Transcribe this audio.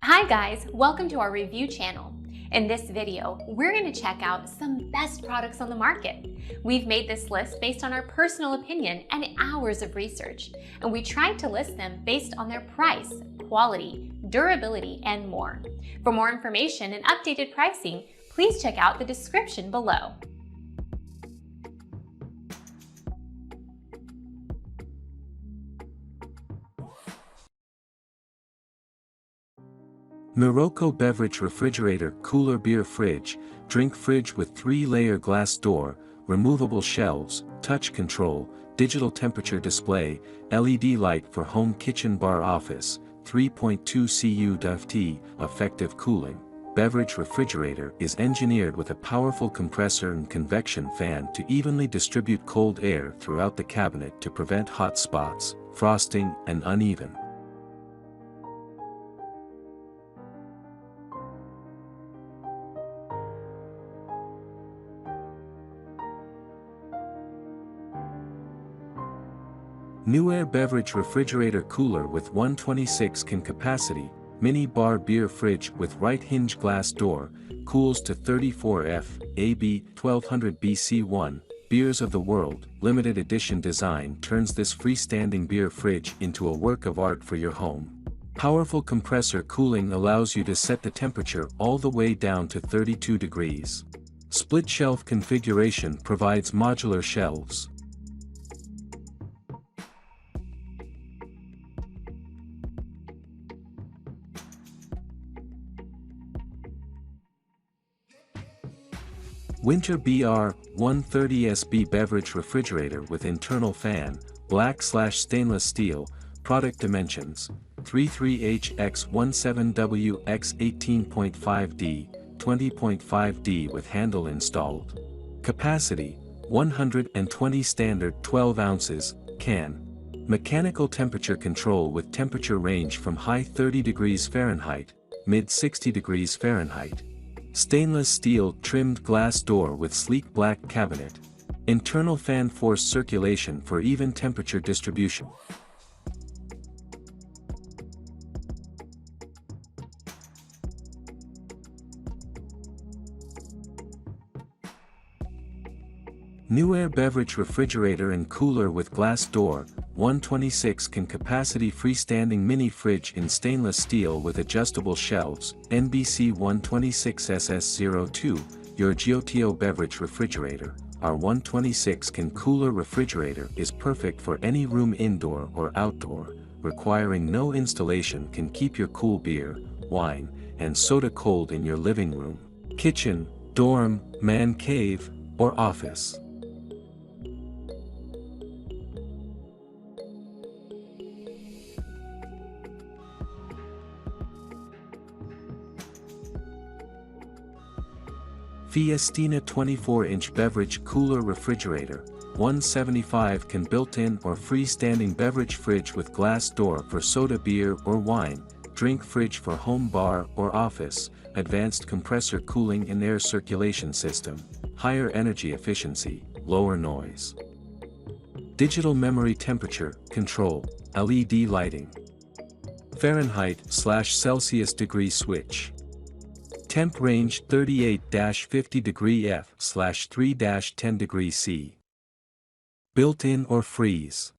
Hi guys, welcome to our review channel. In this video, we're going to check out some best products on the market. We've made this list based on our personal opinion and hours of research, and we tried to list them based on their price, quality, durability, and more. For more information and updated pricing, please check out the description below. Morocco Beverage Refrigerator Cooler Beer Fridge, Drink Fridge with 3-layer glass door, removable shelves, touch control, digital temperature display, LED light for home kitchen bar office, 3.2 cu DFT, effective cooling. Beverage refrigerator is engineered with a powerful compressor and convection fan to evenly distribute cold air throughout the cabinet to prevent hot spots, frosting, and uneven. Newair Beverage Refrigerator Cooler with 126 can capacity, mini bar beer fridge with right hinge glass door, cools to 34F, AB 1200 BC1, Beers of the World, limited edition design turns this freestanding beer fridge into a work of art for your home. Powerful compressor cooling allows you to set the temperature all the way down to 32 degrees. Split shelf configuration provides modular shelves. Winter BR 130SB Beverage Refrigerator with internal fan, black/stainless steel, product dimensions, 33H x 17W x 18.5D, 20.5D with handle installed. Capacity, 120 standard 12 ounces, can. Mechanical temperature control with temperature range from high 30 degrees Fahrenheit, mid 60 degrees Fahrenheit. Stainless steel trimmed glass door with sleek black cabinet. Internal fan force circulation for even temperature distribution. Newair Beverage Refrigerator and Cooler with glass door, 126 can capacity freestanding mini fridge in stainless steel with adjustable shelves, NBC 126SS02, your Giotto beverage refrigerator. Our 126 can cooler refrigerator is perfect for any room indoor or outdoor, requiring no installation can keep your cool beer, wine, and soda cold in your living room, kitchen, dorm, man cave, or office. Fiestina 24-inch beverage cooler refrigerator, 175 can built-in or freestanding beverage fridge with glass door for soda beer or wine, drink fridge for home bar or office, advanced compressor cooling and air circulation system, higher energy efficiency, lower noise. Digital memory temperature control, LED lighting. Fahrenheit/Celsius degree switch. Temp range 38-50 degree F/3-10 degree C. Built-in or freeze.